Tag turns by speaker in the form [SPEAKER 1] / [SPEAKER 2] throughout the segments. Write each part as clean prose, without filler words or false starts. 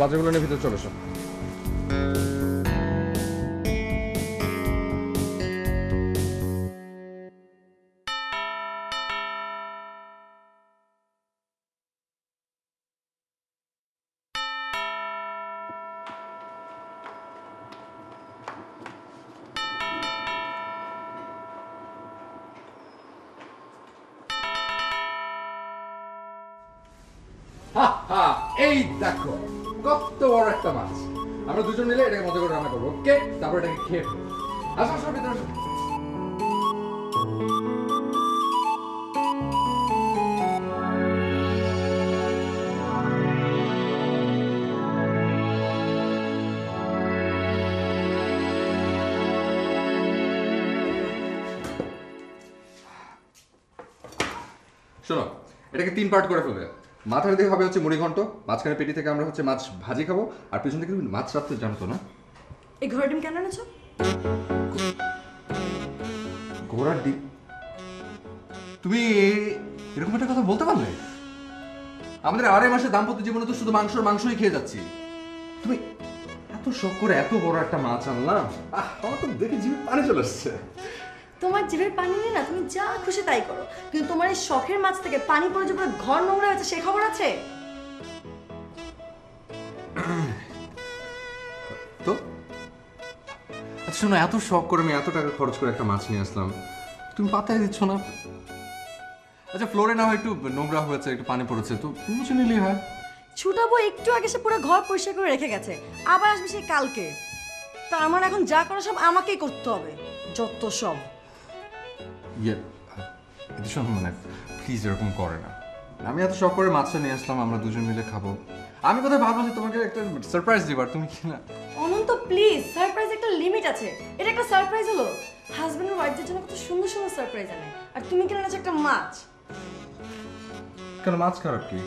[SPEAKER 1] বাজারগুলো নিয়ে ভিতরে চলে এসো। এই দেখো কত বড় একটা মাছ। আমরা দুজন মিলে এটাকে মজা করে রান্না করবো, ওকে? তারপর এটাকে খেয়ে ফেলবো। আসো আসো ভিতরে আসো। শোনো, এটাকে 3 পার্ট করে ফেলবে। মাথার দিকে হবে হচ্ছে মুড়ি ঘন্ট, মাঝখানে পেটি থেকে আমরা হচ্ছে মাছ ভাজি খাবো, আর পিছন থেকে তুমি মাছ রাখতে জানো তো না?
[SPEAKER 2] এই ঘোড়ার ডিম কেন এনেছো?
[SPEAKER 1] ঘোড়ার ডিম? তুমি এরকম একটা কথা বলতে পারলে? আমাদের 2.5 মাসের দাম্পত্য জীবনে তো শুধু মাংসই খেয়ে যাচ্ছি। তুমি এত শখ করে এত বড় একটা মাছ আনলাম, আমার তো দেখে জিভে পানি চলে আসছে।
[SPEAKER 2] তোমার জিভের পানি নিয়ে না তুমি যা খুশি তাই করো, কিন্তু তোমার এই শখের মাছ থেকে পানি পড়ে যে পুরো ঘর নোংরা হয়েছে সে খবর আছে?
[SPEAKER 1] তো আচ্ছা শোনো, এত শখ করে আমি এত টাকা খরচ করে একটা মাছ নিয়ে আসলাম, তুমি পাতায় দিচ্ছ না? আচ্ছা ফ্লোরে না হয় একটু নোংরা হয়েছে, একটু পানি পড়েছে, তো মুছে নিলেই হয়।
[SPEAKER 2] ছুটাবো একটু আগে সে পুরো ঘর পরিষ্কার করে রেখে গেছে, আবার আসবে সেই কালকে। তার মানে এখন যা করা সব আমাকেই করতে হবে, যত সব।
[SPEAKER 1] শোনো মানে প্লিজ এরকম করে না। আমি এত শখ করে মাছটা নিয়ে আসলাম, আমরা দুজন মিলে খাবো। আমি কোথায় ভাবলাম যে তোমাকে একটা সারপ্রাইজ দিবার, তুমি কি না?
[SPEAKER 2] অনন্ত প্লিজ, সারপ্রাইজ একটা লিমিট আছে। এটা একটা সারপ্রাইজ হলো? হাজবেন্ড আর ওয়াইফদের জন্য কত সুন্দর সুন্দর সারপ্রাইজ আনে, আর তুমি কিনে এনেছো একটা মাছ।
[SPEAKER 1] কেন মাছ খারাপ কি?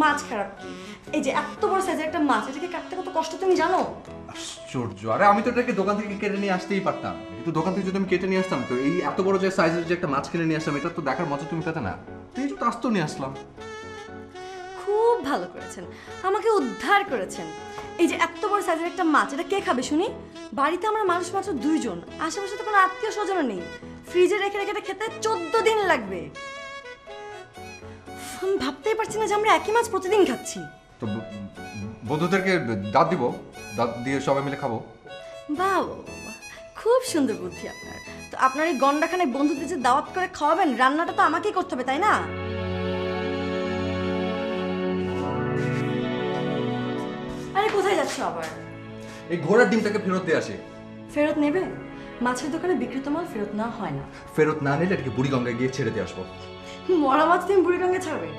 [SPEAKER 2] মাছ খারাপ কি? এই যে এত বড় সাইজের একটা মাছ, এটাকে কাটতে কত কষ্ট তুমি জানো?
[SPEAKER 1] আশ্চর্য! আরে আমি তো এটাকে দোকান থেকে কেটে নিয়ে আসতেই পারতাম, কিন্তু দোকান থেকে যদি আমি কেটে নিয়ে আসতাম তো এই এত বড় যে সাইজের যে একটা মাছ কিনে নিয়ে আসতাম, এটা তো দেখার মজা তুমি পেতে না। এই যে তো আস্ত নিয়ে আসলাম।
[SPEAKER 2] খুব ভালো করেছেন, আমাকে উদ্ধার করেছেন। এই যে এত বড় সাইজের একটা মাছ, এটা কে খাবে শুনি? বাড়িতে আমরা মানুষ মাত্র 2 জন, আশেপাশে তো কোনো আত্মীয় স্বজন নেই। ফ্রিজে রেখে রেখে এটা খেতে 14 দিন লাগবে। আমি ভাবতেই পারছি না যে আমরা একই মাছ প্রতিদিন খাচ্ছি।
[SPEAKER 1] তো বন্ধুদেরকে দাঁত দিব, দাঁত দিয়ে সবাই মিলে খাবো।
[SPEAKER 2] বাহ, খুব সুন্দর বুদ্ধি আপনার। তো আপনার এই গন্ডাখানে বন্ধুদের যে দাওয়াত করে খাওয়াবেন, রান্নাটা তো আমাকেই করতে হবে, তাই না? আরে কোথায় যাচ্ছ আবার?
[SPEAKER 1] এই ঘোড়ার ডিমটাকে ফেরত দিয়ে আসি।
[SPEAKER 2] ফেরত নেবে? মাছের দোকানে বিক্রিত মাল ফেরত না হয় না।
[SPEAKER 1] ফেরত না নিলে এটাকে বুড়িগঙ্গায় গিয়ে ছেড়ে দিয়ে আসবো।
[SPEAKER 2] মরা মাছ তুমি বুড়িগঙ্গে ছাড়বে?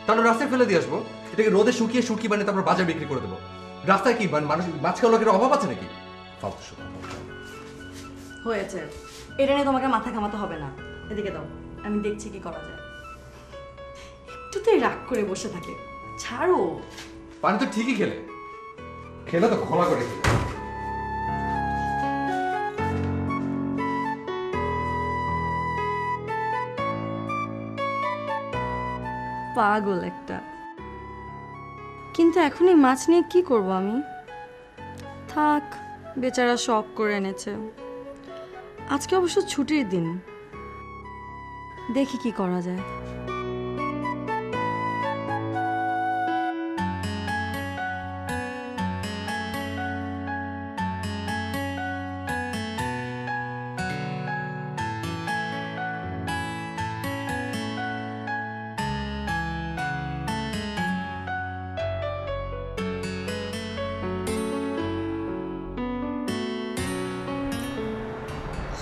[SPEAKER 1] তাহলে রাস্তায় ফেলে দিয়ে আসবো। এটাকে রোদে শুকিয়ে বানিয়ে তারপর বাজার বিক্রি করে দেবো। রাস্তায় কি মানুষ মাছ খাওয়া লোকের অভাব আছে নাকি? ফালতু শুধু
[SPEAKER 2] হয়েছে, এটা নিয়ে তোমাকে মাথা ঘামাতে হবে না। এদিকে দাও, আমি দেখছি কি করা যায়। একটুতেই রাগ করে বসে থাকে, ছাড়ো।
[SPEAKER 1] পানি তো ঠিকই খেলে তো খোলা করে খেলে।
[SPEAKER 2] পাগল একটা। কিন্তু এখন এই মাছ নিয়ে কি করব আমি? থাক, বেচারা শখ করে এনেছে। আজকে অবশ্য ছুটির দিন, দেখি কি করা যায়।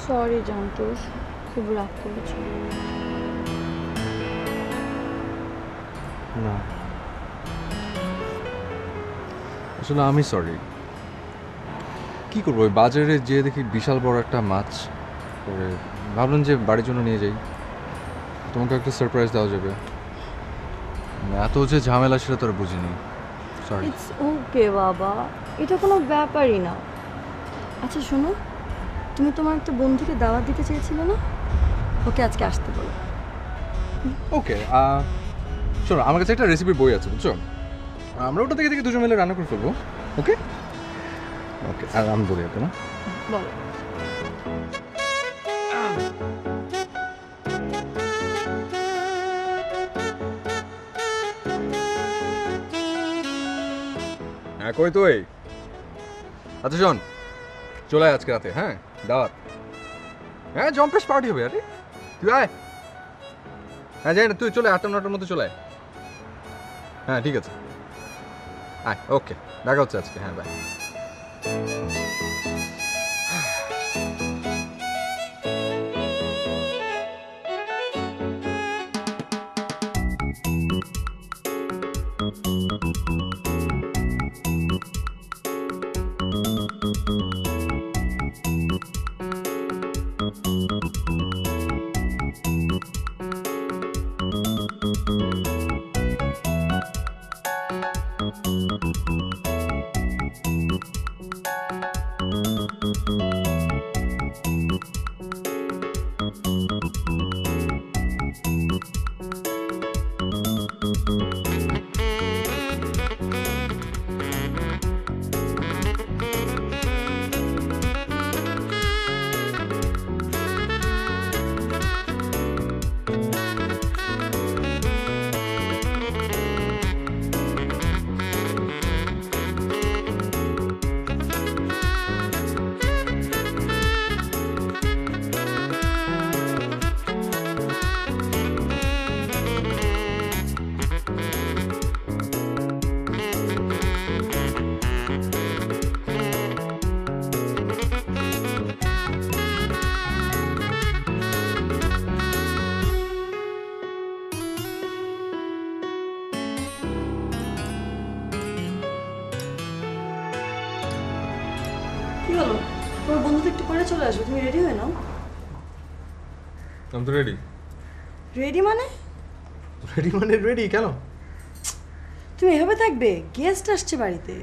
[SPEAKER 2] সরি জানতোষ, খুব রাগ করেছি।
[SPEAKER 1] না আসলে আমি সরি। কি করবো, ওই বাজারে যেয়ে দেখি বিশাল বড় একটা মাছ, পরে ভাবলাম যে বাড়ির জন্য নিয়ে যাই, তোমাকে একটা সারপ্রাইজ দেওয়া যাবে। এত যে ঝামেলা সেটা তোরা বুঝিনি, সরি।
[SPEAKER 2] ইটস ওকে বাবা, এটা কোনো ব্যাপারই না। আচ্ছা শোনো, তুমি তোমার একটা বন্ধুকে দাওয়াত দিতে চেয়েছিলে না? ওকে আজকে আসতে বলো।
[SPEAKER 1] ওকে, শোনো আমার কাছে একটা রেসিপির বই আছে বুঝছো, আমরা ওটা থেকে থেকে দুজন মিলে রান্না করে ফেলবো। ওকে ওকে, আর আমি বলি ওকে না।
[SPEAKER 2] বলো।
[SPEAKER 1] হ্যাঁ কই তুই? আচ্ছা শোন, চলে আয় আজকে রাতে, হ্যাঁ দাওয়াত। হ্যাঁ জম্পেশ পার্টি হবে আরে, তুই আয়। হ্যাঁ যাই না, তুই চলে 8টা 9টার মধ্যে চলে আয়। হ্যাঁ ঠিক আছে, আয়। ওকে, দেখা হচ্ছে আজকে। হ্যাঁ বাই।
[SPEAKER 2] কি হলো? তোমার বন্ধু তো একটু পরে চলে আসবে, তুমি রেডি হয়ে নাও।
[SPEAKER 1] আমি তো রেডি।
[SPEAKER 2] রেডি মানে?
[SPEAKER 1] রেডি মানে রেডি কেন?
[SPEAKER 2] তুমি এভাবে থাকবে? গেস্ট আসছে বাড়িতে।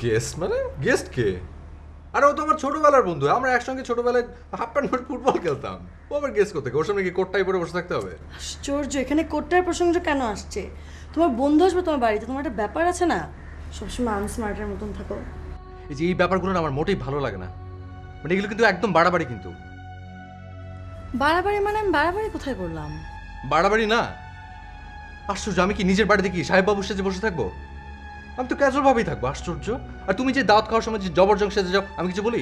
[SPEAKER 1] গেস্ট মানে? গেস্ট কে? আরে ও তো আমার ছোটবেলার বন্ধু, আমরা একসঙ্গে ছোটবেলায় হাফ প্যান্ট পরে ফুটবল খেলতাম। ও আবার গেস্ট করতে, ওর সামনে কি কোটটাই পরে বসে থাকতে হবে?
[SPEAKER 2] আশ্চর্য, এখানে কোটটার প্রসঙ্গ কেন আসছে? তোমার বন্ধু আসবে তোমার বাড়িতে, তোমার একটা ব্যাপার আছে না? সবসময় আনস্মার্টের মতন থাকো।
[SPEAKER 1] এই যে এই ব্যাপারগুলো না আমার মোটেই ভালো লাগে না, মানে এগুলো কিন্তু একদম বাড়াবাড়ি। কিন্তু
[SPEAKER 2] বাড়াবাড়ি মানে? আমি বাড়াবাড়ি কোথায় করলাম?
[SPEAKER 1] বাড়াবাড়ি না। আশ্চর্য, আমি কি নিজের বাড়িতে কি সাহেব বাবুর সাথে বসে থাকবো? আমি তো ক্যাজুয়াল ভাবেই থাকবো। আশ্চর্য। আর তুমি যে দাওয়াত খাওয়ার সময় যে জবরজং সেজে যাও, আমি কিছু বলি?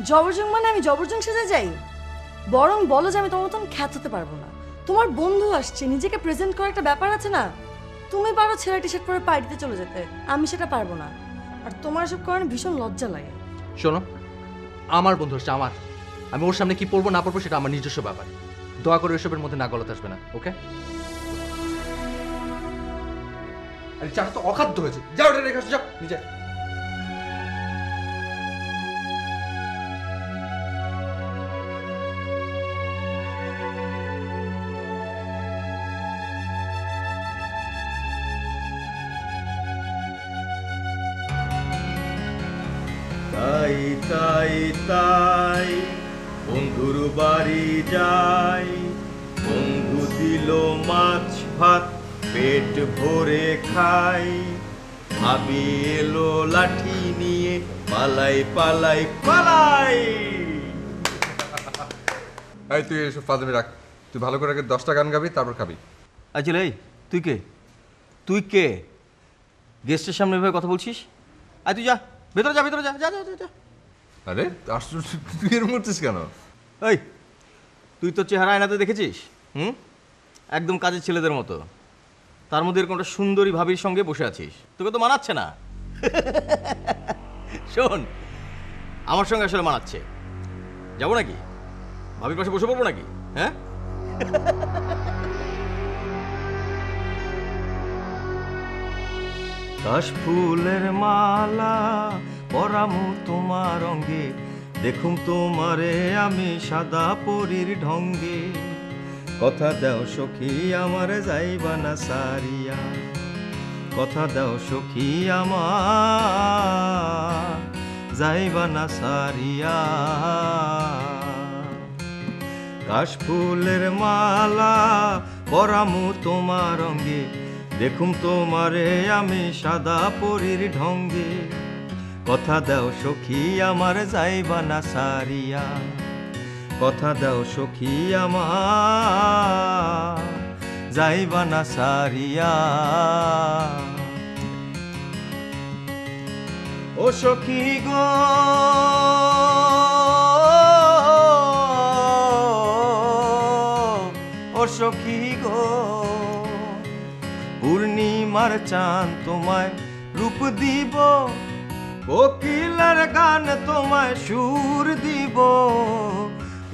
[SPEAKER 2] জবরজং মানে আমি জবরজং সেজে যাই? বরং বলো যে আমি তোমার মতন খ্যাত হতে পারবো না। তোমার বন্ধু আসছে, নিজেকে প্রেজেন্ট করার একটা ব্যাপার আছে না? তুমি পারো ছেঁড়া টি শার্ট পরে পার্টিতে চলে যেতে, আমি সেটা পারবো না। আর তোমার এসব কারণে ভীষণ লজ্জা লাগে।
[SPEAKER 1] শোনো, আমার বন্ধু হচ্ছে আমার, আমি ওর সামনে কি পড়বো না পড়বো সেটা আমার নিজস্ব ব্যাপার। দয়া করে এসবের মধ্যে না গলাতে আসবে না, ওকে? আরে চাটা তো অখাদ্য হয়েছে, যাও এটা রেখে আসো, যাও নিজে।
[SPEAKER 3] তাই তাই তাই বন্ধুর বাড়ি যাই, বন্ধু দিল মাছ ভাত পেট ভরে খাই, ভাবি এলো লাঠি নিয়ে পালাই পালাই পালাই।
[SPEAKER 1] এই তুই এসব ফাজলামি রাখ, তুই ভালো করে আগে 10টা গান গাবি, তারপর খাবি।
[SPEAKER 3] আচ্ছা এই তুই কে? তুই কে গেস্টের সামনে এভাবে কথা বলছিস? আয় তুই যা, ভেতরে যা, ভেতরে যা, যা যা যা।
[SPEAKER 1] আরে আশ্চর্য, তুই এরকম করছিস কেন?
[SPEAKER 3] এই তুই তোর চেহারা আয়নাতে দেখেছিস? একদম কাজের ছেলেদের মতো, তার মধ্যে এরকম একটা সুন্দরী ভাবির সঙ্গে বসে আছিস, তোকে তো মানাচ্ছে না। শোন, আমার সঙ্গে আসলে মানাচ্ছে। যাবো নাকি? ভাবির পাশে বসে পড়বো নাকি? হ্যাঁ, কাশ ফুলের মালা পরামু তোমার অঙ্গে, দেখুম তোমারে আমি সাদা পরীর ঢঙ্গে, কথা দাও সখী আমার যাইবা না সারিয়া, কথা দাও সখী আমার যাইবা না সারিয়া। কাশ ফুলের মালা পরামু তোমার অঙ্গে, দেখুম তোমারে আমি সাদা পরীর ঢঙ্গে, কথা দাও সখী আমার যাইবা না সারিয়া, কথা দাও সখী আমার যাইবা না সারিয়া। ও সখী গো ও সখী গো, পূর্ণিমার চাঁদ তোমায় রূপ দিব, কোকিলের গান তোমায় সুর দিব,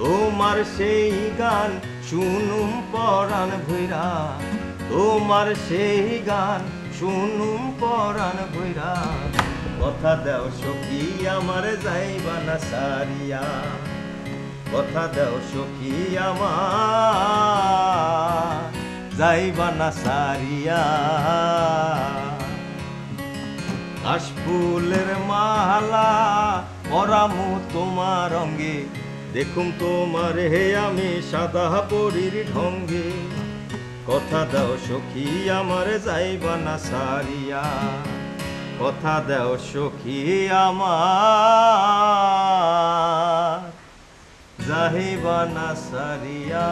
[SPEAKER 3] তোমার সেই গান শুনুম পরাণ ভৈরা, তোমার সেই গান শুনুম পরাণ ভৈরা। কথা দাও সখী আমার যাইবা না সারিয়া, কথা দাও সখী আমার যাইবা না সারিয়া। কাশফুলের মালা পরামু তোমার অঙ্গে, দেখুম তোমার হে আমি সাদা পরীর ঢঙ্গে, কথা দাও সখী আমার যাইবা না সারিয়া, কথা দাও সখী আমার যাইবা না সারিয়া।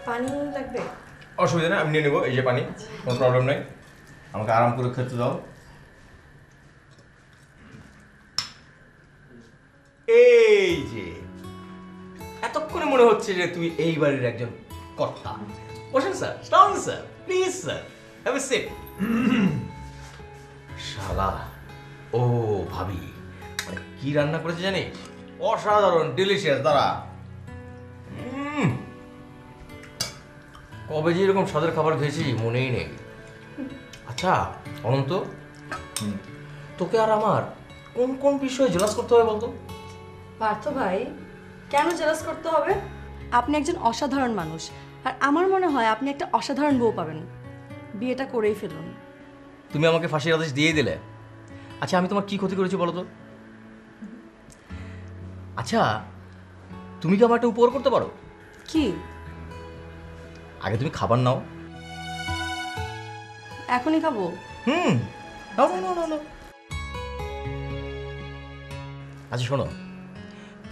[SPEAKER 2] পানি লাগবে?
[SPEAKER 3] অসুবিধা নেই, আমি নিয়ে নেবো, এই যে পানি, কোনো প্রবলেম নেই। আমাকে আরাম করে খেতে দাও। এই যে এতক্ষণে মনে হচ্ছে যে তুই এই বাড়ির একজন কর্তা। বসেন স্যার, স্টাউন sir, please sir, have a seat. শালা, ও ভাবি মানে কি রান্না করেছে জানিস? অসাধারণ, ডিলিশিয়াস। দাঁড়া, কবে যে এরকম স্বাদের খাবার খেয়েছি মনেই নেই। আচ্ছা অনন্ত, তোকে আর আমার কোন কোন বিষয়ে জেলাস করতে হবে বলতো?
[SPEAKER 2] পার্থ ভাই, কেন জেলাস করতে হবে? আপনি একজন অসাধারণ মানুষ, আর আমার মনে হয় আপনি একটা অসাধারণ বউ পাবেন। বিয়েটা করেই ফেলুন।
[SPEAKER 3] তুমি আমাকে ফাঁসির আদেশ দিয়েই দিলে। আচ্ছা আমি তোমার কি ক্ষতি করেছি বলো তো? আচ্ছা তুমি কি আমার একটা উপকার করতে পারো?
[SPEAKER 2] কি?
[SPEAKER 3] আগে তুমি খাবার নাও।
[SPEAKER 2] এখনই খাবো?
[SPEAKER 3] নাও নাও নাও নাও নাও। আচ্ছা শোনো,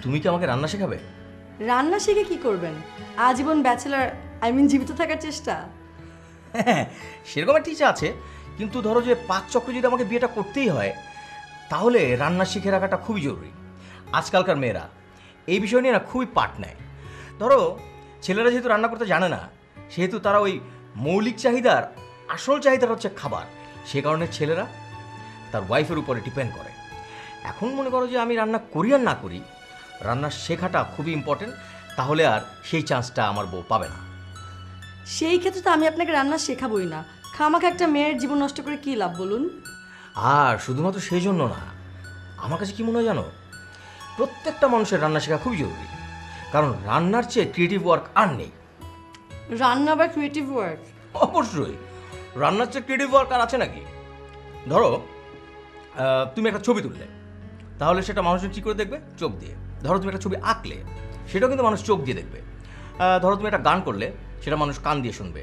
[SPEAKER 3] তুমি কি আমাকে রান্না শেখাবে?
[SPEAKER 2] রান্না শিখে কি করবেন? আজীবন ব্যাচেলার, জীবিত থাকার চেষ্টা।
[SPEAKER 3] হ্যাঁ সেরকম একটা ইচ্ছা আছে, কিন্তু ধরো যে 5 চক্র যদি আমাকে বিয়েটা করতেই হয়, তাহলে রান্না শিখে রাখাটা খুবই জরুরি। আজকালকার মেয়েরা এই বিষয় নিয়ে না খুবই পাট নেয়। ধরো ছেলেরা যেহেতু রান্না করতে জানে না, সেহেতু তারা ওই মৌলিক চাহিদার আসল চাহিদাটা হচ্ছে খাবার, সে কারণে ছেলেরা তার ওয়াইফের উপরে ডিপেন্ড করে। এখন মনে করো যে আমি রান্না করি আর না করি, রান্না শেখাটা খুবই ইম্পর্টেন্ট, তাহলে আর সেই চান্সটা আমার বউ পাবে না।
[SPEAKER 2] সেই ক্ষেত্রে তো আমি আপনাকে রান্না শেখাবই না। খামাখা একটা মেয়ের জীবন নষ্ট করে কি লাভ বলুন?
[SPEAKER 3] আর শুধুমাত্র সেই জন্য না, আমার কাছে কি মনে হয় জানো, প্রত্যেকটা মানুষের রান্না শেখা খুবই জরুরি, কারণ রান্নার চেয়ে ক্রিয়েটিভ ওয়ার্ক আর নেই।
[SPEAKER 2] রান্না বা ক্রিয়েটিভ ওয়ার্ক?
[SPEAKER 3] অবশ্যই, রান্নার চেয়ে ক্রিয়েটিভ ওয়ার্ক আর আছে নাকি? ধরো তুমি একটা ছবি তুললে, তাহলে সেটা মানুষজন কী করে দেখবে? চোখ দিয়ে। ধরো তুমি একটা ছবি আঁকলে, সেটাও কিন্তু মানুষ চোখ দিয়ে দেখবে। ধরো তুমি একটা গান করলে, সেটা মানুষ কান দিয়ে শুনবে।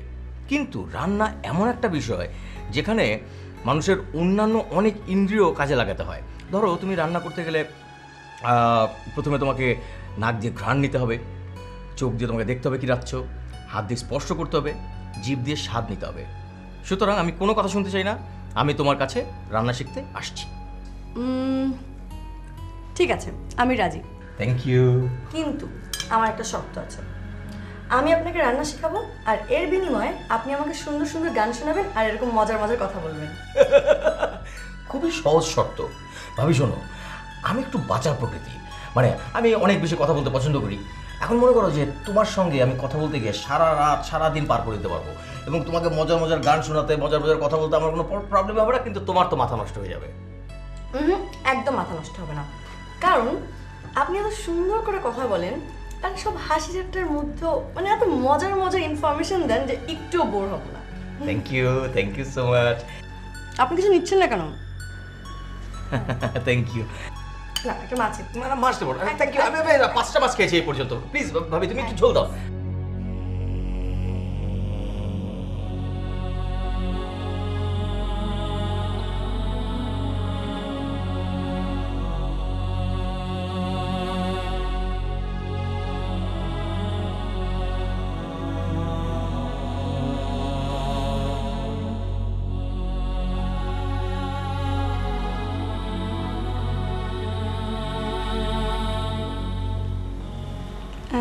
[SPEAKER 3] কিন্তু রান্না এমন একটা বিষয় যেখানে মানুষের অন্যান্য অনেক ইন্দ্রিয় কাজে লাগাতে হয়। ধরো তুমি রান্না করতে গেলে প্রথমে তোমাকে নাক দিয়ে ঘ্রাণ নিতে হবে, চোখ দিয়ে তোমাকে দেখতে হবে কী রাখছ, হাত দিয়ে স্পর্শ করতে হবে, জিভ দিয়ে স্বাদ নিতে হবে। সুতরাং আমি কোনো কথা শুনতে চাই না, আমি তোমার কাছে রান্না শিখতে আসছি।
[SPEAKER 2] ঠিক আছে, আমি রাজি।
[SPEAKER 3] Thank you.
[SPEAKER 2] কিন্তু আমার একটা শর্ত আছে। আমি আপনাকে রান্না শেখাবো আর এর বিনিময়ে আপনি আমাকে সুন্দর সুন্দর গান শোনাবেন আর এরকম মজার মজার কথা বলবেন।
[SPEAKER 3] খুবই সহজ শর্ত। ভাবি শোনো, আমি একটু বাঁচার প্রকৃতি, মানে আমি অনেক বেশি কথা বলতে পছন্দ করি। এখন মনে করো যে তোমার সঙ্গে আমি কথা বলতে গিয়ে সারা রাত সারা দিন পার করে দিতে পারবো, এবং তোমাকে মজার মজার গান শোনাতে, মজার মজার কথা বলতে আমার কোনো প্রবলেম হবে না, কিন্তু তোমার তো মাথা নষ্ট হয়ে যাবে।
[SPEAKER 2] একদম মাথা নষ্ট হবে না, কারণ আপনি এত সুন্দর করে কথা বলেন আর সব হাসি ঠাট্টার মধ্যেও মানে এত মজার মজার ইনফরমেশন দেন যে একটুও বোর হবো না।
[SPEAKER 3] Thank you so much.
[SPEAKER 2] আপনি কিছু নিচ্ছেন না কেন?
[SPEAKER 3] Thank you.
[SPEAKER 2] না, একটা মাছ।
[SPEAKER 3] মাছ দেবো, থ্যাংক ইউ। আমি 5টা মাছ খেয়েছি এই পর্যন্ত। প্লিজ ভাবি, তুমি একটু ঝোল দাও।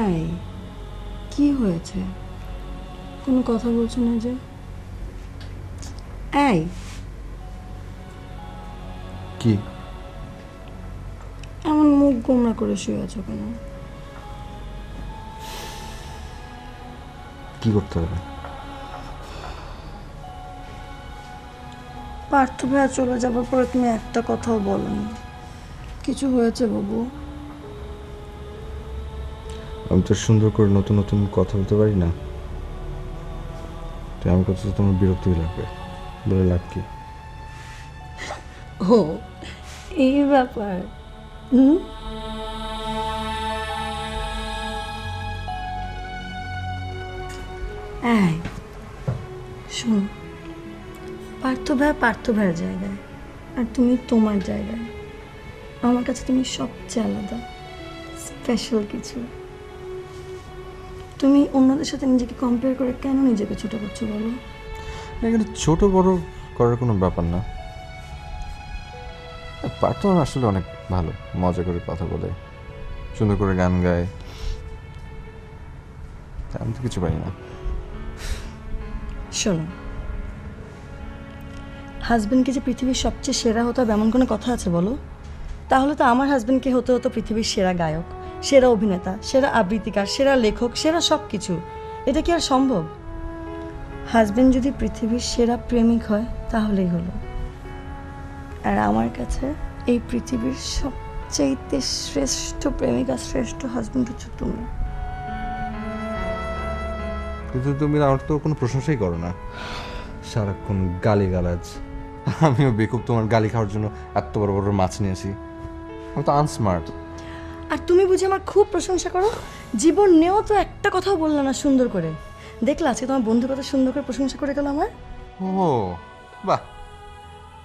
[SPEAKER 2] এই কি হয়েছে? কোনো কথা বলছো না যে? এই
[SPEAKER 1] কি
[SPEAKER 2] এমন মুখ গোমরা করে শুয়ে আছো কেন?
[SPEAKER 1] কি করতে হবে?
[SPEAKER 2] পার্থ ভাইয়া চলে যাবার পরে তুমি একটা কথাও বলোনি। কিছু হয়েছে বাবু?
[SPEAKER 1] আমি তো সুন্দর করে নতুন নতুন কথা বলতে পারি না, তাই আমার কথা তো তোমার বিরক্তি লাগবে, বলে লাভ কি?
[SPEAKER 2] ও এই ব্যাপার। এই শোনো, পার্থ ভাইয়ের জায়গায় আর তুমি তোমার জায়গায়। আমার কাছে তুমি সবচেয়ে আলাদা, স্পেশাল কিছু। তুমি অন্যদের সাথে নিজেকে কম্পেয়ার করে কেন নিজেকে ছোট করছো বলো?
[SPEAKER 1] এখানে ছোট বড় করার কোনো ব্যাপার না। পার্থ আসলে অনেক ভালো, মজা করে কথা বলে, সুন্দর করে গান গায়। আমি তো কিছু পারি না।
[SPEAKER 2] শোনো, হাজবেন্ডকে যে পৃথিবীর সবচেয়ে সেরা হতে হবে এমন কোনো কথা আছে বলো? তাহলে তো আমার হাজবেন্ডকে হতে হতো পৃথিবীর সেরা গায়ক, সেরা অভিনেতা, সেরা আবৃত্তিকার, সেরা লেখক, সেরা সব কিছু। এটা কি আর সম্ভব? হাজবেন্ড যদি পৃথিবীর সেরা প্রেমিক হয় তাহলেই হলো। আর আমার কাছে এই পৃথিবীর সবচাইতে শ্রেষ্ঠ প্রেমিকা, শ্রেষ্ঠ হাজবেন্ড হচ্ছে তুমি।
[SPEAKER 1] কিন্তু তুমি আমার তো কোনো প্রশংসাই করো না, সারাক্ষণ গালি গালাজ। আমিও বেকুব তোমার গালি খাওয়ার জন্য এত বড় বড় মাছ নিয়েছি। আমি তো আনস্মার্ট।
[SPEAKER 2] আর তুমি বুঝি আমার খুব প্রশংসা করো? জীবন নেও তো একটা কথাও বললো না সুন্দর করে। দেখলা আজকে তোমার বন্ধু কত সুন্দর করে প্রশংসা করে গেল আমার।
[SPEAKER 1] ও বাহ,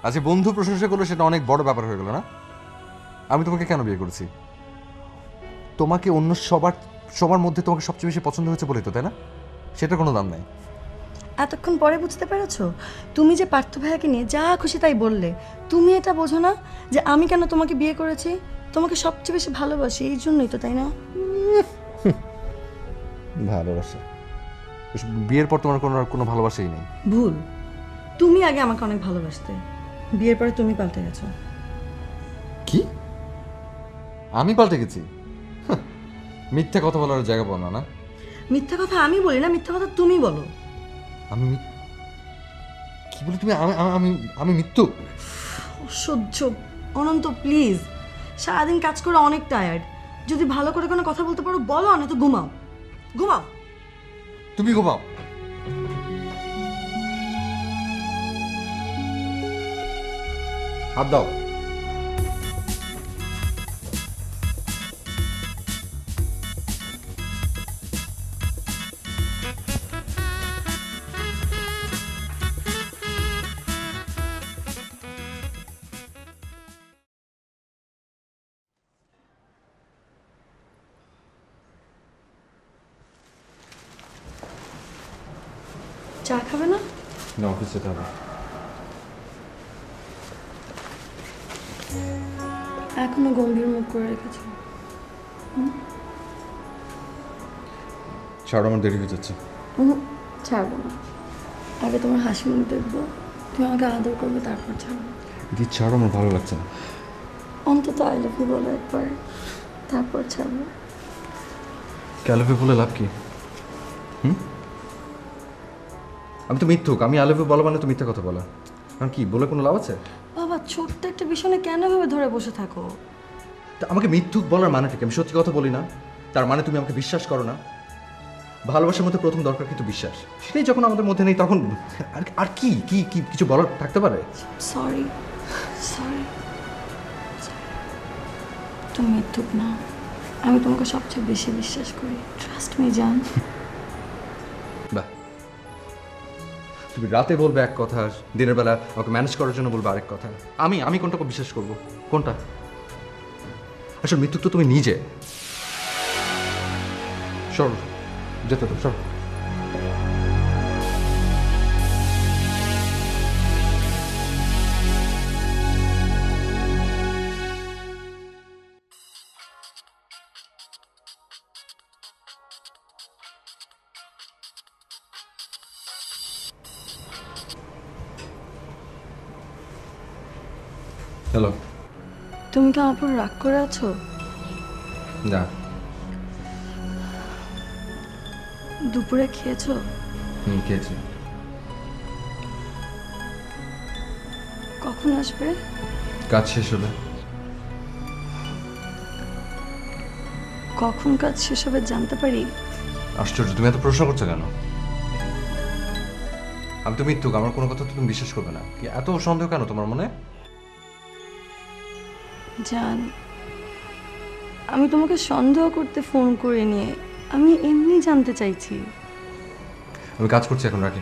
[SPEAKER 1] আচ্ছা বন্ধু প্রশংসা করলো সেটা অনেক বড় ব্যাপার হয়ে গেল না? আমি তোমাকে কেন বিয়ে করেছি? তোমাকে অন্য সবার মধ্যে তোমাকে সবচেয়ে বেশি পছন্দ হয়েছে বলেই তো, তাই না? সেটার কোনো দাম নাই।
[SPEAKER 2] এতক্ষণ পরে বুঝতে পেরেছো? তুমি যে পার্থ ভাইয়াকে নিয়ে যা খুশি তাই বললে, তুমি এটা বোঝো না যে আমি কেন তোমাকে বিয়ে করেছি? তোমাকে সবচেয়ে বেশি ভালোবাসি এই জন্যই তো, তাই না?
[SPEAKER 1] ভালোবাসা? বিয়ের পর তোমার কোনো ভালোবাসাই নেই।
[SPEAKER 2] ভুল। তুমি আগে আমাকে অনেক ভালোবাসতে, বিয়ের পরে তুমি পাল্টে গেছো।
[SPEAKER 1] কি? আমি পাল্টে গেছি? মিথ্যা কথা বলার জায়গা পাও না। না,
[SPEAKER 2] মিথ্যা কথা আমি বলি না, মিথ্যা কথা তুমি বলো।
[SPEAKER 1] আমি কি বলি? তুমি আমি মৃত্যু?
[SPEAKER 2] অসহ্য। অনন্ত প্লিজ, সারাদিন কাজ করে অনেক টায়ার্ড। যদি ভালো করে কোনো কথা বলতে পারো বলো, না তো ঘুমাও। ঘুমাও।
[SPEAKER 1] তুমি ঘুমাও। হাত দাও।
[SPEAKER 2] চা খাবে না?
[SPEAKER 1] না, অফিস যেতে হবে।
[SPEAKER 2] এখনো গম্ভীর মুখ করে রেখেছো।
[SPEAKER 1] ছাড়ো, আমার দেরি হয়ে যাচ্ছে।
[SPEAKER 2] ছাড়বো না, আগে তোমার হাসি মুখ দেখবো, তুমি আমাকে আদর করবে, তারপর ছাড়বো।
[SPEAKER 1] ইতি ছাড়ো, আমার ভালো লাগছে না।
[SPEAKER 2] অন্তত আই লাভ ইউ বলো একবার, তারপর ছাড়বো।
[SPEAKER 1] ক্যালভে বলে লাভ কি? আমি তো মিথ্যুক, আমি আলেভে বলা মানে তো মিথ্যা কথা বলা। কারণ কি বলে কোনো লাভ আছে?
[SPEAKER 2] বাবা ছোট্ট একটা বিষয় নিয়ে কেন ভাবে ধরে বসে থাকো?
[SPEAKER 1] তা আমাকে মিথ্যুক বলার মানে কি? আমি সত্যি কথা বলি না, তার মানে তুমি আমাকে বিশ্বাস করো না? ভালোবাসার মধ্যে প্রথম দরকার কিন্তু বিশ্বাস, সেটাই যখন আমাদের মধ্যে নেই তখন আর কি কি কি কিছু বলার থাকতে পারে?
[SPEAKER 2] সরি সরি, তুমি মিথ্যুক না, আমি তোমাকে সবচেয়ে বেশি বিশ্বাস করি, ট্রাস্ট মি জান।
[SPEAKER 1] বাহ, তুমি রাতে বলবে এক কথা, দিনের বেলা আমাকে ম্যানেজ করার জন্য বলবে আরেক কথা। আমি কোনটাকে বিশ্বাস করব? কোনটা? আসলে মৃত্যু তো তুমি নিজে। সর, যেতে তো সর। হ্যালো।
[SPEAKER 2] তুমি কি আমার উপর রাগ করে আছো?
[SPEAKER 1] না।
[SPEAKER 2] দুপুরে খেয়েছো?
[SPEAKER 1] খেয়েছি।
[SPEAKER 2] কখন আসবে?
[SPEAKER 1] কাজ শেষ হলে।
[SPEAKER 2] কখন কাজ শেষ হবে জানতে পারি?
[SPEAKER 1] আশ্চর্য, তুমি এত প্রশ্ন করছো কেন? আমি তো মিথ্যুক, আমার কোনো কথা তো তুমি বিশ্বাস করবে না। কি এত সন্দেহ কেন তোমার মনে?
[SPEAKER 2] জান, আমি তোমাকে সন্দেহ করতে ফোন করে নিয়ে, আমি এমনি জানতে চাইছি।
[SPEAKER 1] আমি কাজ করছি এখন, রাখি।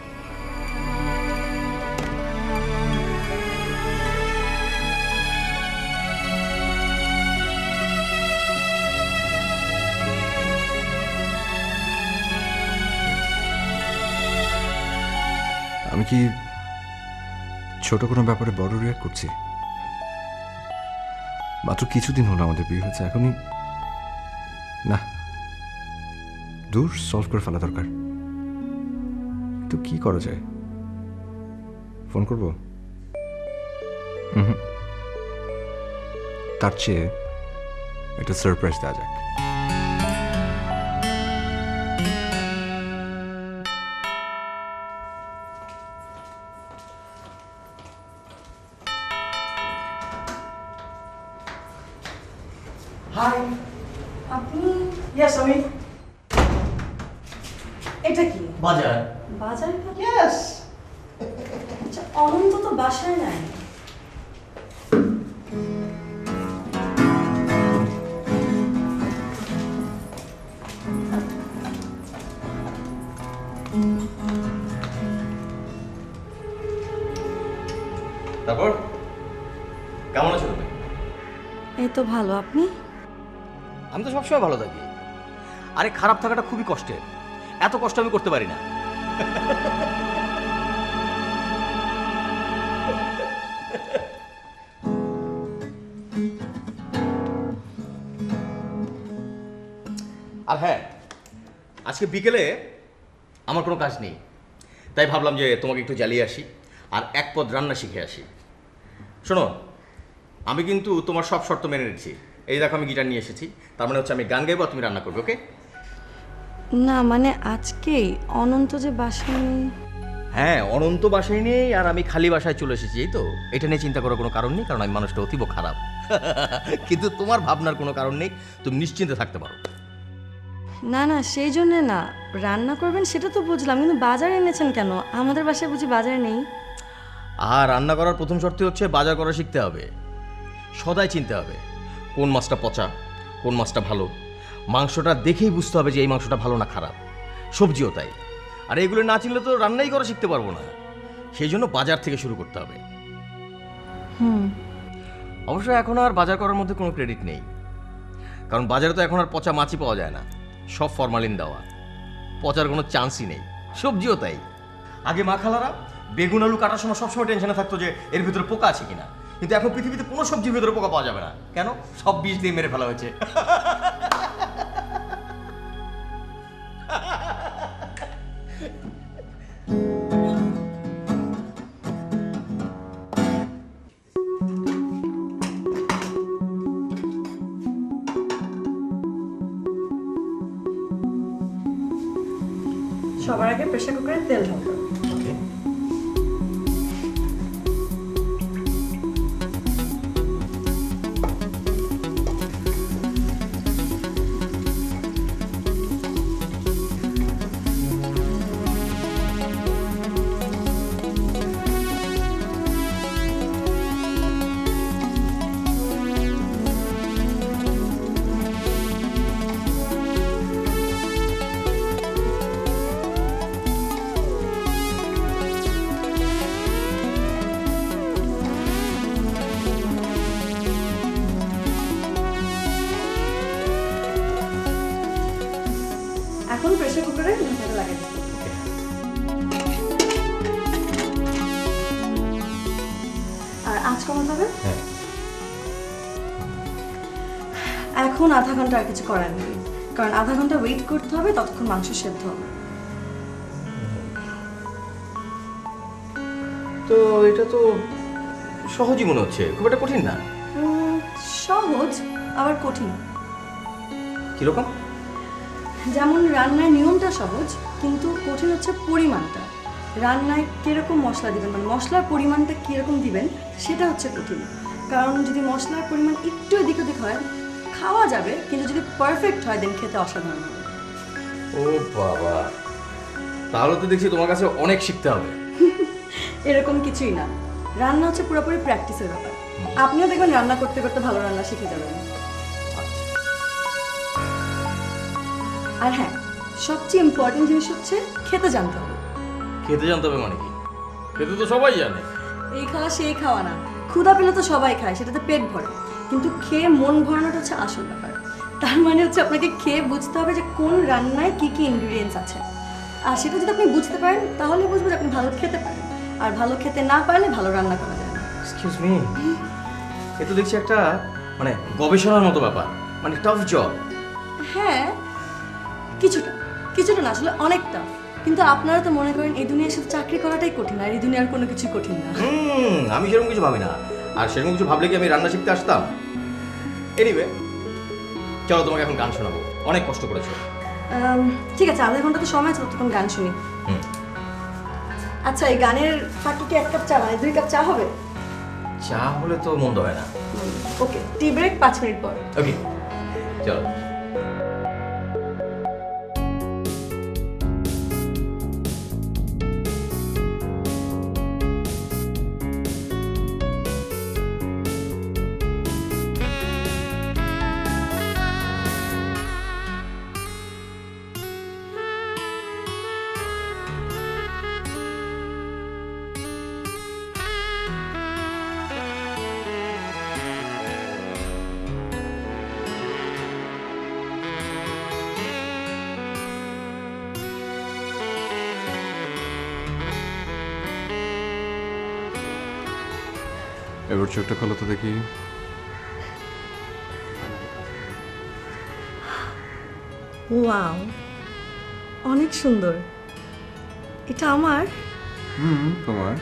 [SPEAKER 1] আমি কি ছোট কোনো ব্যাপারে বড় রিয়াক্ট করছি? মাত্র কিছুদিন হলো আমাদের বিয়ে হয়েছে, এখনই না। দূর, সলভ করে ফেলা দরকার। তো কি করা যায়? ফোন করব? তার চেয়ে একটা সারপ্রাইজ দেওয়া যাক।
[SPEAKER 3] হাই।
[SPEAKER 2] আপনি?
[SPEAKER 3] ইয়েস, আমি।
[SPEAKER 2] এটা কি
[SPEAKER 3] বাজার।
[SPEAKER 2] বাজার?
[SPEAKER 3] ইয়েস।
[SPEAKER 2] আচ্ছা, অনন্ত তো বাসায় নাই।
[SPEAKER 3] তারপর কেমন আছো তুমি?
[SPEAKER 2] এই তো ভালো, আপনি?
[SPEAKER 3] আমি তো সবসময় ভালো থাকি। আরে খারাপ থাকাটা খুবই কষ্টের, এত কষ্ট আমি করতে পারি না। আর হ্যাঁ, আজকে বিকেলে আমার কোনো কাজ নেই, তাই ভাবলাম যে তোমাকে একটু জ্বালিয়ে আসি আর এক পদ রান্না শিখে আসি। শোনো, আমি কিন্তু তোমার সব শর্ত মেনে নিচ্ছি। এই দেখো, আমি গিটার নিয়ে এসেছি, তার মানে হচ্ছে আমি গান গাইবো আর তুমি রান্না করবে, ওকে?
[SPEAKER 2] না মানে আজকেই অনন্ত যে বাসায় নেই।
[SPEAKER 3] হ্যাঁ, অনন্ত বাসায় নেই আর আমি খালি বাসায় চলে এসেছি, এই তো। এটা নিয়ে চিন্তা করার কোনো কারণ নেই, কারণ আমি মানুষটা অতীব খারাপ। কিন্তু তোমার ভাবনার কোনো কারণ নেই, তুমি নিশ্চিন্তে থাকতে পারো।
[SPEAKER 2] না না, সেই জন্যে না, রান্না করবেন সেটা তো বুঝলাম, কিন্তু বাজার এনেছেন কেন? আমাদের বাসায় বুঝি বাজার নেই?
[SPEAKER 3] আর রান্না করার প্রথম শর্ত হচ্ছে বাজার করা শিখতে হবে। সদাই চিনতে হবে কোন মাছটা পচা, কোন মাছটা ভালো। মাংসটা দেখেই বুঝতে হবে যে এই মাংসটা ভালো না খারাপ। সবজিও তাই। আর এগুলো না চিনলে তো রান্নাই করা শিখতে পারবো না। সেই জন্য বাজার থেকে শুরু করতে হবে। অবশ্য এখন আর বাজার করার মধ্যে কোনো ক্রেডিট নেই, কারণ বাজারে তো এখন আর পচা মাছই পাওয়া যায় না, সব ফরমালিন দেওয়া। পচার কোনো চান্সই নেই। সবজিও তাই। আগে মা খালারা বেগুন আলু কাটার সময় সবসময় টেনশনে থাকতো যে এর ভিতরে পোকা আছে কিনা, কিন্তু এখন পৃথিবীতে কোনো সবজির ভিতরে পোকা পাওয়া যাবে না। কেন? সব বিষ দিয়ে মেরে ফেলা হয়েছে।
[SPEAKER 2] সবার আগে প্রেসার কুকারে তেল ঢালতে হবে।
[SPEAKER 3] ওকে।
[SPEAKER 2] এখন প্রেসার কুকারে ঢাকনাটা লাগিয়ে দিতে হবে। আর আঁচ কমাতে হবে।
[SPEAKER 3] হ্যাঁ।
[SPEAKER 2] এখন আধা ঘন্টা আর কিছু করার নেই, কারণ আধা ঘন্টা ওয়েট করতে হবে, ততক্ষণ মাংস সেদ্ধ হবে।
[SPEAKER 3] তো এটা তো সহজই মনে হচ্ছে, খুব একটা কঠিন না।
[SPEAKER 2] সহজ আবার কঠিন।
[SPEAKER 3] কিরকম?
[SPEAKER 2] যেমন রান্নার নিয়মটা সহজ, কিন্তু কঠিন হচ্ছে পরিমাণটা। রান্নায় কিরকম মশলা দিবেন, মানে মশলার পরিমাণটা কিরকম দিবেন, সেটা হচ্ছে কঠিন। কারণ যদি মশলার পরিমাণ একটু এদিক ওদিক হয় খাওয়া যাবে, কিন্তু যদি পারফেক্ট হয় দেন খেতে অসাধারণ হবে।
[SPEAKER 3] ও বাবা, তাহলে তো দেখছি তোমার কাছে অনেক শিখতে হবে।
[SPEAKER 2] এরকম কিছুই না, রান্না হচ্ছে পুরোপুরি প্র্যাকটিসের ব্যাপার। আপনিও দেখবেন রান্না করতে করতে ভালো রান্না শিখে যাবেন। আর হ্যাঁ, সবচেয়ে ইম্পর্টেন্ট জিনিস হচ্ছে খেতে জানতে হবে।
[SPEAKER 3] খেতে জানতে হবে মানে কি? খেতে তো সবাই জানে।
[SPEAKER 2] এই খাওয়া সেই খাওয়া না, ক্ষুধা পেলে তো সবাই খায়, সেটাতে পেট ভরে, কিন্তু খেয়ে মন ভরানোটা হচ্ছে আসল ব্যাপার। তার মানে হচ্ছে আপনাকে খেয়ে বুঝতে হবে যে কোন রান্নায় কি কি ইনগ্রিডিয়েন্টস আছে, আর সেটা যদি আপনি বুঝতে পারেন তাহলে বুঝবেন আপনি ভালো খেতে পারেন, আর ভালো খেতে না পারলে ভালো রান্না করা যায় না।
[SPEAKER 3] এক্সকিউজ মি, এ তো দেখছি একটা মানে গবেষণার মতো ব্যাপার, মানে টাফ জব।
[SPEAKER 2] হ্যাঁ, কিছুটা কিছুটা না, আসলে অনেক টাফ। কিন্তু আপনারা তো মনে করেন এই দুনিয়ায় শুধু চাকরি করাটাই কঠিন, আর এই দুনিয়ার কোনো কিছু কঠিন না।
[SPEAKER 3] আমি সেরকম কিছু ভাবি না, আর সেরকম কিছু ভাবলে কি আমি রান্না শিখতে আসতাম? এনিওয়ে, চলো তোমাকে এখন গান শোনাবো, অনেক কষ্ট করেছো।
[SPEAKER 2] ঠিক আছে, আধা ঘন্টা তো সময় আছে, ততক্ষণ গান শুনি। আচ্ছা, এই গানের ফাঁকে কি 1 কাপ চা, মানে 2 কাপ চা হবে?
[SPEAKER 3] চা হলে তো মন্দ হয় না।
[SPEAKER 2] ওকে, টি ব্রেক 5 মিনিট পর।
[SPEAKER 3] ওকে, চলো।
[SPEAKER 1] এবার চোখটা খোলো তো দেখি।
[SPEAKER 2] ওয়াও, অনেক সুন্দর। এটা আমার?
[SPEAKER 1] তোমার।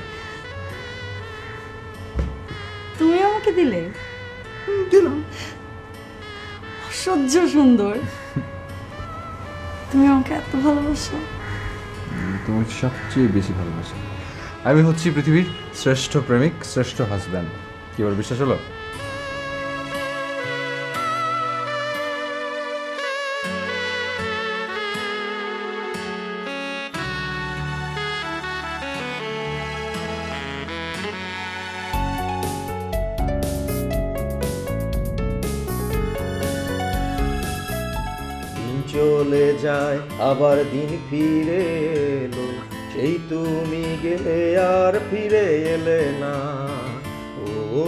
[SPEAKER 2] তুমি আমাকে দিলে?
[SPEAKER 1] দিলাম।
[SPEAKER 2] অসহ্য সুন্দর। তুমি আমাকে এত ভালোবাসো?
[SPEAKER 1] তোমার সবচেয়ে বেশি ভালোবাসি। আমি হচ্ছি পৃথিবীর শ্রেষ্ঠ প্রেমিক, শ্রেষ্ঠ হাজব্যান্ড। কি এবার বিশ্বাস হলো?
[SPEAKER 3] দিন চলে যায় আবার দিন ফিরে এলো, সেই তুমি গেলে আর ফিরে এলে না। ও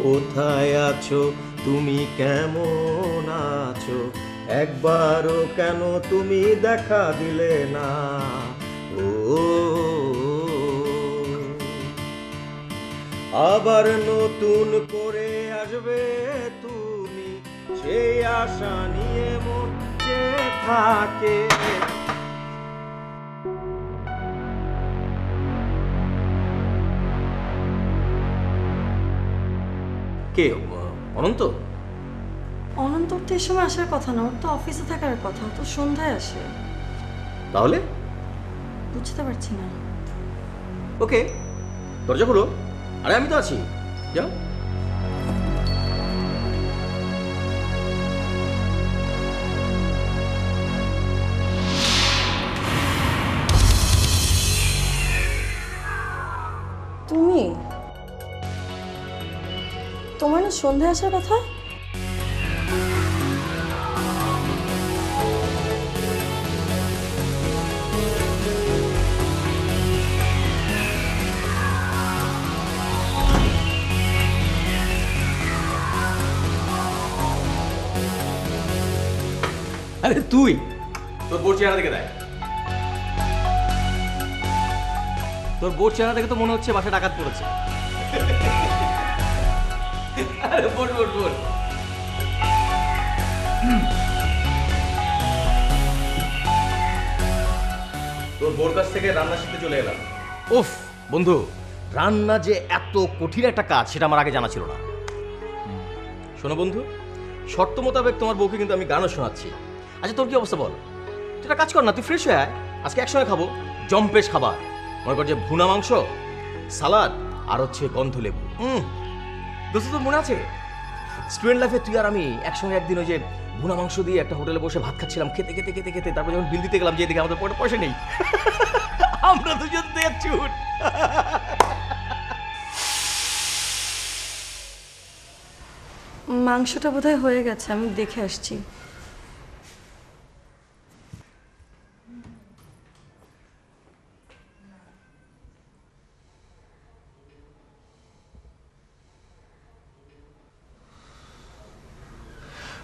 [SPEAKER 3] কোথায় আছো তুমি, কেমন আছো, একবারও কেন তুমি দেখা দিলে না। ও আবার নতুন করে আসবে তুমি, সেই আশা নিয়ে মন চেয়ে থাকে। কে? অনন্ত?
[SPEAKER 2] অনন্ত তো এই সময় আসার কথা না, ওর তো অফিসে থাকার কথা, তো সন্ধ্যায় আসে।
[SPEAKER 3] তাহলে
[SPEAKER 2] বুঝতে পারছি না।
[SPEAKER 3] ওকে, দরজা খুলো। আরে আমি তো আছি, যাও।
[SPEAKER 2] তুমি, তোমার না সন্ধ্যায় আসার কথা?
[SPEAKER 3] আরে তুই, তোর বোর চেহারা দেখে দেয়। তোর বোর চেহারা দেখে তো মনে হচ্ছে বাসায় ডাকাত পড়েছে। আরে বোর বোর বোর। তোর বোর কাছ থেকে রান্না শিখতে চলে এলাম। উফ বন্ধু, রান্না যে এত কঠিন একটা কাজ সেটা আমার আগে জানা ছিল না। শোনো বন্ধু, শর্ত মোতাবেক তোমার বউকে কিন্তু আমি গানও শোনাচ্ছি। আচ্ছা তোর কি অবস্থা বল? তুই একটা কাজ কর না, তুই ফ্রেশ হয়ে আয়, আজকে একসঙ্গে খাবো জম্পেশ খাবার। মনে কর যে ভুনা মাংস, সালাদ আর হচ্ছে গন্ধ লেবু। দোস্ত তোর মনে আছে স্টুডেন্ট লাইফে তুই আর আমি একসঙ্গে একদিন ওই যে ভুনা মাংস দিয়ে একটা হোটেলে বসে ভাত খাচ্ছিলাম, খেতে খেতে খেতে খেতে তারপর যখন বিল দিতে গেলাম যে দিকে আমাদের পয়সা নেই, আমরা দুজন দেখ চুট।
[SPEAKER 2] মাংসটা বোধহয় হয়ে গেছে, আমি দেখে আসছি।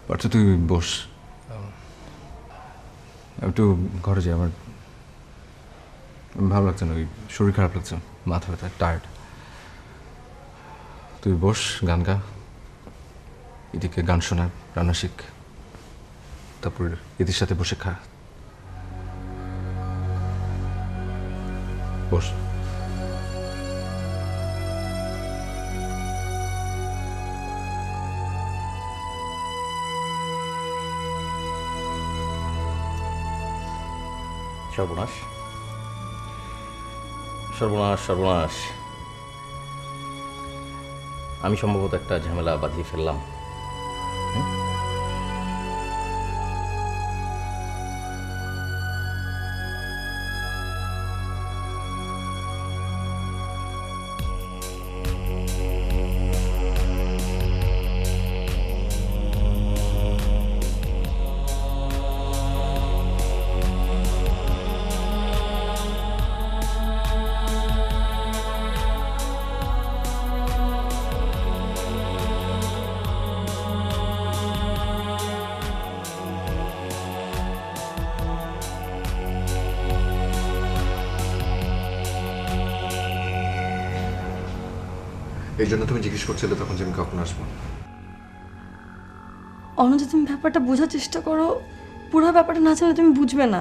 [SPEAKER 1] পার্থ তুই বস, একটু ঘরে যাই, আমার ভালো লাগছে না, ওই শরীর খারাপ লাগছে, মাথা ব্যথা, টায়ার্ড। তুই বস, গান গা, এদিকে গান শোনা, রান্না শিখ, তারপর এদের সাথে বসে খা। বস।
[SPEAKER 3] সর্বনাশ সর্বনাশ সর্বনাশ, আমি সম্ভবত একটা ঝামেলা বাঁধিয়ে ফেললাম।
[SPEAKER 1] এই জন্য তুমি জিজ্ঞেস করছিলে তখন যে আমি কখন আসবো।
[SPEAKER 2] অনন্ত, তুমি ব্যাপারটা বোঝার চেষ্টা করো, পুরো ব্যাপারটা না জানলে তুমি বুঝবে না।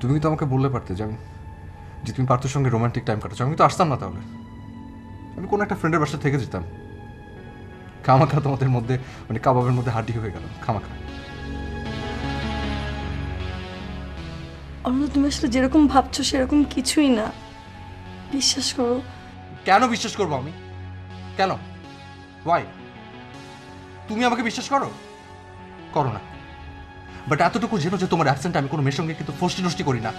[SPEAKER 1] তুমি তো আমাকে বললে পারতে যে তুমি পার্থর সঙ্গে রোমান্টিক টাইম কাটাচ্ছ, আমি তো আসতাম না, তাহলে আমি কোনো একটা ফ্রেন্ডের বাসায় থেকে যেতাম। খামাখা তোমাদের মধ্যে মানে কাবাবের মধ্যে হাড্ডি হয়ে গেল, খামাখা।
[SPEAKER 2] অনন্ত, তুমি আসলে যেরকম ভাবছো সেরকম কিছুই না, বিশ্বাস করো।
[SPEAKER 1] কেন বিশ্বাস করবো আমি? কেন? ওয়াই? তুমি আমাকে বিশ্বাস করো না, বাট এতটুকু জেনো যে তোমার অ্যাবসেন্ট আমি কোনো মেয়ের সঙ্গে কিন্তু ফষ্টি করি না।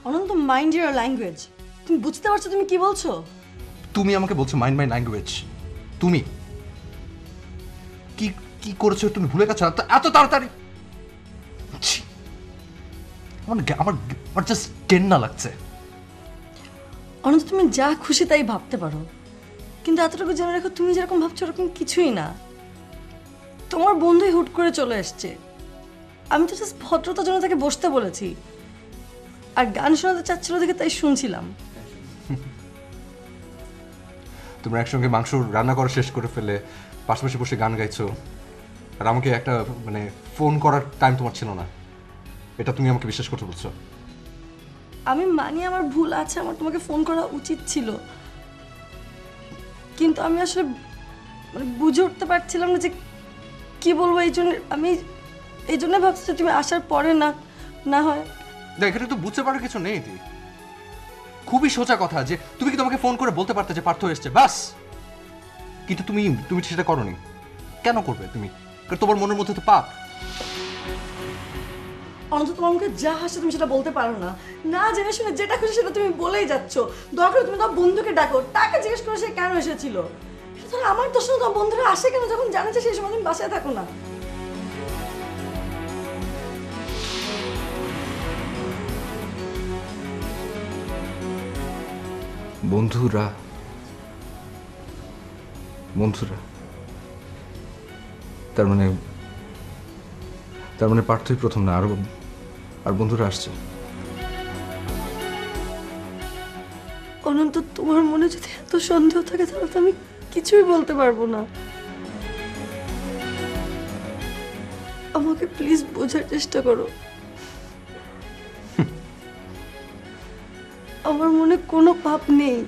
[SPEAKER 2] অনন্ত, মাইন্ড ইউর ল্যাঙ্গুয়েজ। তুমি বুঝতে পারছো তুমি কি বলছো?
[SPEAKER 1] তুমি আমাকে বলছো মাইন্ড মাই ল্যাঙ্গুয়েজ? তুমি কি কি করেছো তুমি ভুলে গেছো এত তাড়াতাড়ি? আমার জাস্ট ঘেন্না লাগছে।
[SPEAKER 2] অনন্ত, তুমি যা খুশি তাই ভাবতে পারো, কিন্তু এতটুকু জেনে রেখো তুমি যেরকম ভাবছো ওরকম কিছুই না। তোমার বন্ধুই হুট করে চলে এসছে, আমি তো জাস্ট ভদ্রতার জন্য তাকে বসতে বলেছি, আর গান শোনাতে চাচ্ছিল দেখে তাই শুনছিলাম।
[SPEAKER 1] তোমরা একসঙ্গে মাংস রান্না করা শেষ করে ফেলে পাশাপাশি বসে গান গাইছো, আর আমাকে একটা মানে ফোন করার টাইম তোমার ছিল না, এটা তুমি আমাকে বিশ্বাস করতে বলছো?
[SPEAKER 2] আমি মানি আমার ভুল আছে, আমার তোমাকে ফোন করা উচিত ছিল, কিন্তু আমি আসলে মানে বুঝে উঠতে পারছিলাম না যে কি বলবো। এই জন্য ভাবছি যে তুমি আসার পরে না না হয়।
[SPEAKER 1] দেখ, এখানে তো বুঝতে পারার কিছু নেই। খুবই সোজা কথা যে তুমি কি তোমাকে ফোন করে বলতে পারতে যে পার্থ এসছে, বাস। কিন্তু তুমি সেটা করোনি। কেন করবে তুমি? কারণ তোমার মনের মধ্যে তো পাপ।
[SPEAKER 2] অন্তত তোমার মুখে যা হাসে তুমি সেটা বলতে পারো না, না জেনে শুনে যেটা খুশি সেটা তুমি বলেই যাচ্ছ। দরকার তুমি তোমার বন্ধুকে ডাকো, তাকে জিজ্ঞেস করো সে কেন এসেছিল। তাহলে আমার দোষ না, তোমার বন্ধুরা আসে কেন যখন জানে যে সেই সময় তুমি বাসায় থাকো না?
[SPEAKER 1] বন্ধুরা তার মানে পার্থই প্রথম না, আর বন্ধুরা আসছে।
[SPEAKER 2] অনন্ত, তোমার মনে যদি এত সন্দেহ থাকে তাহলে তো আমি কিছুই বলতে পারবো না। আমাকে প্লিজ বোঝার চেষ্টা করো। আমার মনে কোনো পাপ নেই।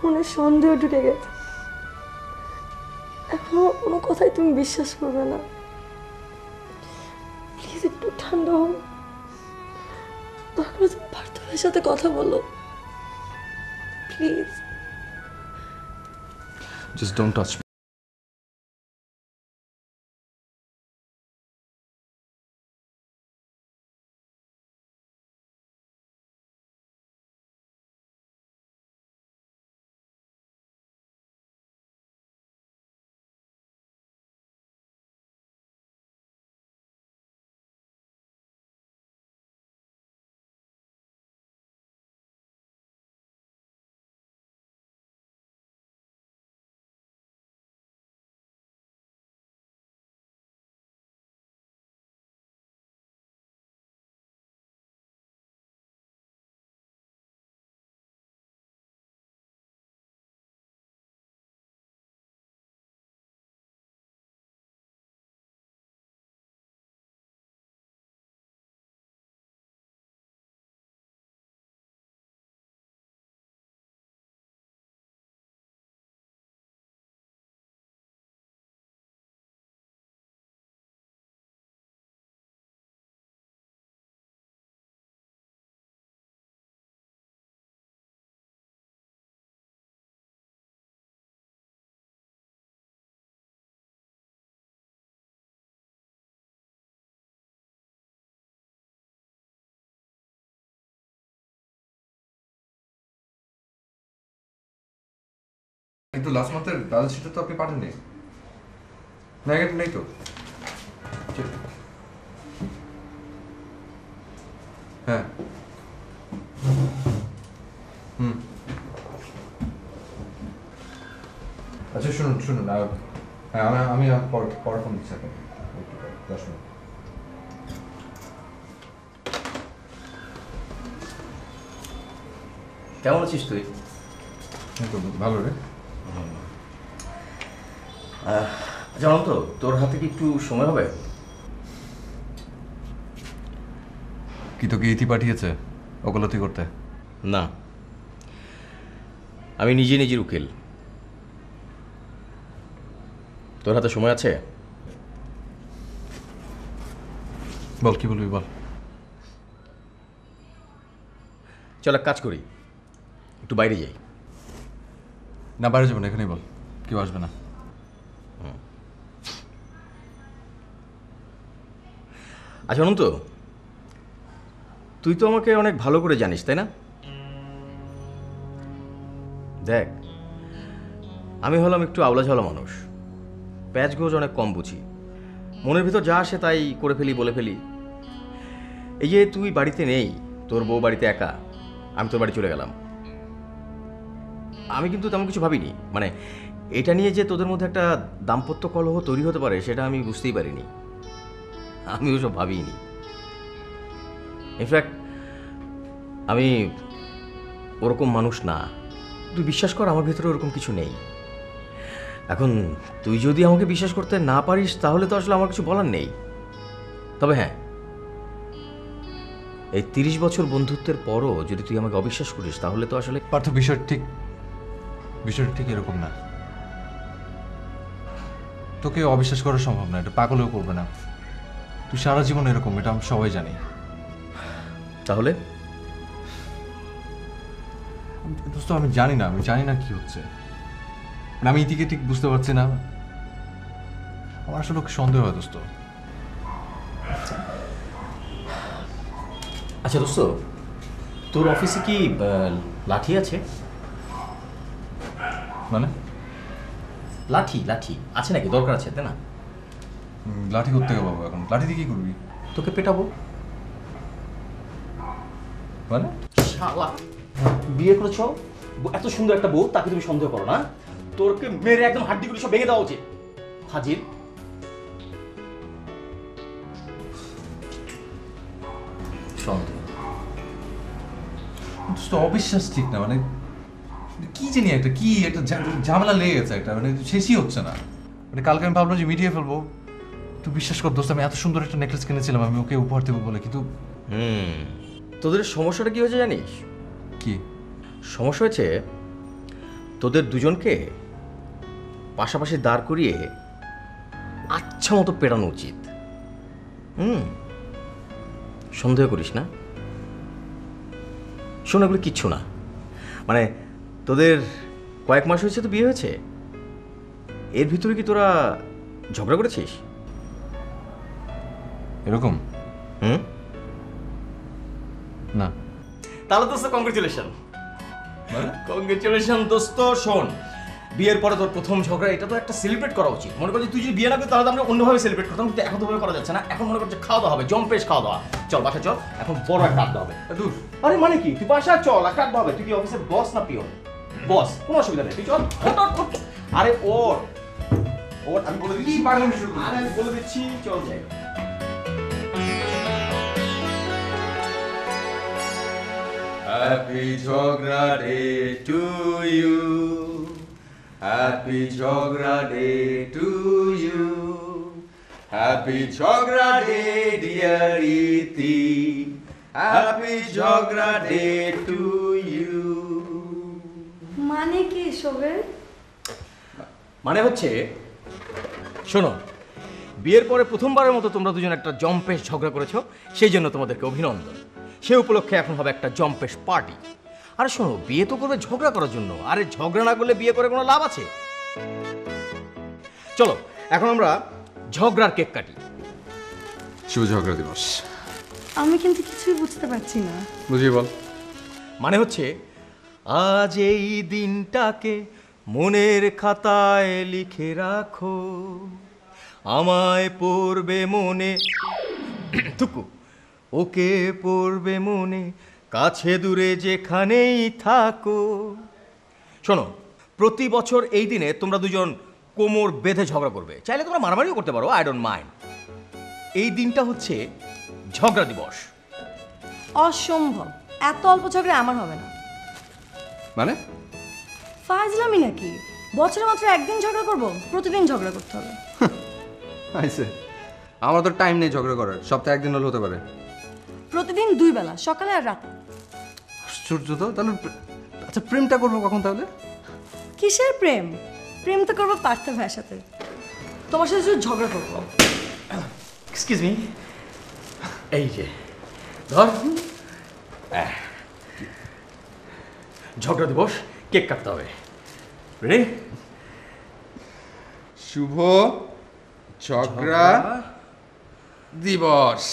[SPEAKER 2] মনে সন্দেহ ঢুকে গেছে। এখন আমার কোনো কথাই তুমি বিশ্বাস করবে না। প্লিজ একটু ঠান্ডা হও। দরকার তুমি পার্থের সাথে কথা বলো please.
[SPEAKER 1] Just don't touch me. কিন্তু লাস্ট মান্থের ব্যালেন্স শিটটা তো আপনি পাঠাননি না? এটা নেই তো। হ্যাঁ, আচ্ছা শুনুন হ্যাঁ, আমি পরে ফোন দিচ্ছি আপনাকে 10 মিনিট।
[SPEAKER 3] কেমন আছিস তুই?
[SPEAKER 1] ভালো রে।
[SPEAKER 3] জানো তো, তোর হাতে কি একটু সময় হবে?
[SPEAKER 1] কি তোকে ইতি পাঠিয়েছে ওকালতি করতে?
[SPEAKER 3] না, আমি নিজের উকিল। তোর হাতে সময় আছে?
[SPEAKER 1] বল, কি বলবি বল।
[SPEAKER 3] চল এক কাজ করি, একটু বাইরে যাই।
[SPEAKER 1] না, বাইরে যাবো না, এখানেই বল, কেউ আসবে না।
[SPEAKER 3] আচ্ছা অনন্ত, তুই তো আমাকে অনেক ভালো করে জানিস, তাই না? দেখ, আমি হলাম একটু আওলা ঝাওলা মানুষ, প্যাচ গোজ অনেক কম বুঝি, মনের ভিতর যা আসে তাই করে ফেলি, বলে ফেলি। এই যে তুই বাড়িতে নেই, তোর বউ বাড়িতে একা, আমি তোর বাড়ি চলে গেলাম, আমি কিন্তু তেমন কিছু ভাবিনি। মানে এটা নিয়ে যে তোদের মধ্যে একটা দাম্পত্য কলহ তৈরি হতে পারে সেটা আমি বুঝতেই পারিনি, আমি ওসব ভাবিনি। ইনফ্যাক্ট আমি ওরকম মানুষ না, তুই বিশ্বাস কর, আমার ভিতরে ওরকম কিছু নেই। এখন তুই যদি আমাকে বিশ্বাস করতে না পারিস তাহলে তো আসলে আমার কিছু বলার নেই। তবে হ্যাঁ, এই 30 বছর বন্ধুত্বের পরও যদি তুই আমাকে অবিশ্বাস করিস তাহলে তো আসলে
[SPEAKER 1] পার্থ, বিষয়টা ঠিক এরকম না। তোকে অবিশ্বাস করা সম্ভব না, এটা পাগলেও করবে না। তুই সারা জীবন এরকম, এটা আমরা সবাই জানি।
[SPEAKER 3] তাহলে
[SPEAKER 1] দোস্ত আমি জানি না কি হচ্ছে, মানে আমি এদিকে ঠিক বুঝতে পারছি না। আমার আসলে ওকে সন্দেহ হয় দোস্ত।
[SPEAKER 3] আচ্ছা দোস্ত, তোর অফিসে কি লাঠি আছে?
[SPEAKER 1] মানে
[SPEAKER 3] লাঠি আছে নাকি? দরকার আছে, তাই না?
[SPEAKER 1] লাঠি করতে গেবো বাবু, এখন লাঠি দিয়ে কি করবি?
[SPEAKER 3] তোকে পেটাবো।
[SPEAKER 1] মানে
[SPEAKER 3] শালা, বিয়ে করেছো, এত সুন্দর একটা বউ, তাকে তুমি সন্দেহ করো না? তোরকে মেরে একদম হাড্ডিগুলো সব ভেঙে দেওয়া উচিত। হাজির। সন্দেহ
[SPEAKER 1] দোস্ত অবিশ্বাস ঠিক না, মানে কি জানি একটা ঝামেলা লেগে গেছে একটা, মানে শেষই হচ্ছে না। মানে কালকে আমি ভাবলাম যে মিডিয়ে ফেলবো, তুই বিশ্বাস কর দোস্ত, আমি এত সুন্দর একটা নেকলেস কিনেছিলাম আমি ওকে উপহার দেবো বলে, কিন্তু
[SPEAKER 3] তোদের সমস্যাটা কি হয়েছে জানিস?
[SPEAKER 1] কি
[SPEAKER 3] সমস্যা হয়েছে, তোদের দুজনকে পাশাপাশি দাঁড় করিয়ে আচ্ছা মতো পেরানো উচিত। সন্দেহ করিস না। শোন, এগুলো কিচ্ছু না। মানে তোদের কয়েক মাস হয়েছে তো বিয়ে হয়েছে, এর ভিতরে কি তোরা ঝগড়া করেছিস?
[SPEAKER 1] এরকম? না।
[SPEAKER 3] তাহলে দোস্ত কংগ্রেচুলেশন। কংগ্রেচুলেশন দোস্ত। শোন, বিয়ের পরে তোর প্রথম ঝগড়া, এটা তো একটা সেলিব্রেট করা উচিত। মনে কর যে তুই যদি বিয়ে না করিস তাহলে আমরা অন্যভাবে সেলিব্রেট করতাম, কিন্তু এখন তো ভাবে করা যাচ্ছে না। এখন মনে কর যে খাওয়া দাওয়া হবে, জম্পেশ খাওয়া দাওয়া। চল বাসা চল, এখন বড় একটা আড্ডা হবে।
[SPEAKER 1] দূর।
[SPEAKER 3] আরে মানে কি, তুই বাসা চল, একটা আড্ডা হবে। তুই কি অফিসের বস না পিওন? বস, কোনো অসুবিধা নেই, তুই চল। আরে ওর আমি বলে দিচ্ছি, আরে আমি বলে দিচ্ছি, চল যাই।
[SPEAKER 4] Happy Jhogra Day to you. Happy Jhogra Day to you. Happy Jhogra Day, dear Iti. Happy Jhogra Day to you.
[SPEAKER 2] মানে কি এসবের?
[SPEAKER 3] মানে হচ্ছে, শোনো, বিয়ের পরে প্রথমবারের মতো তোমরা দুজন একটা জম্পেশ ঝগড়া করেছো, সেই জন্য তোমাদেরকে অভিনন্দন। সে উপলক্ষে এখন হবে একটা জম্পেশ পার্টি। আরে শোনো, বিয়ে তো করবে ঝগড়া করার জন্য, আরে ঝগড়া না করলে বিয়ে করে কোনো লাভ আছে? চলো এখন আমরা ঝগড়ার কেক কাটি।
[SPEAKER 1] শুভ ঝগড়া দিবস।
[SPEAKER 2] আমি কিন্তু কিছুই বুঝতে পারছি না।
[SPEAKER 1] বুঝিয়ে বল।
[SPEAKER 3] মানে হচ্ছে, আজ এই দিনটাকে মনের খাতায় লিখে রাখো, আমায় পড়বে মনে টুকু, ওকে পড়বে মনে, কাছে দূরে যেখানেই থাকো। শোনো, প্রতি বছর এই দিনে তোমরা দুজন কোমর বেঁধে ঝগড়া করবে, চাইলে তোমরা মারামারিও করতে পারো, আই ডোন্ট মাইন্ড। এই দিনটা হচ্ছে ঝগড়া দিবস।
[SPEAKER 2] অসম্ভব, এত অল্প ঝগড়া আমার হবে না।
[SPEAKER 1] মানে
[SPEAKER 2] ফাজলামি নাকি? বছরে মাত্র একদিন ঝগড়া করব? প্রতিদিন ঝগড়া করতে হবে?
[SPEAKER 4] আইসে, আমার তো টাইম নেই ঝগড়া করার, সপ্তাহে একদিন হলে হতে পারে।
[SPEAKER 2] প্রতিদিন 2 বেলা, সকালে আর রাতে।
[SPEAKER 4] আশ্চর্য তো। তাহলে আচ্ছা, প্রেমটা করবো কখন তাহলে?
[SPEAKER 2] কিসের প্রেম? প্রেম তো করবো পার্থ ভাইয়ের সাথে। তোমার সাথে শুধু ঝগড়া করবো।
[SPEAKER 3] এক্সকিউজ মি, এই যে ধর, ঝগড়া দিবস, কেক কাটতে হবে। রেডি?
[SPEAKER 4] শুভ ঝগড়া দিবস।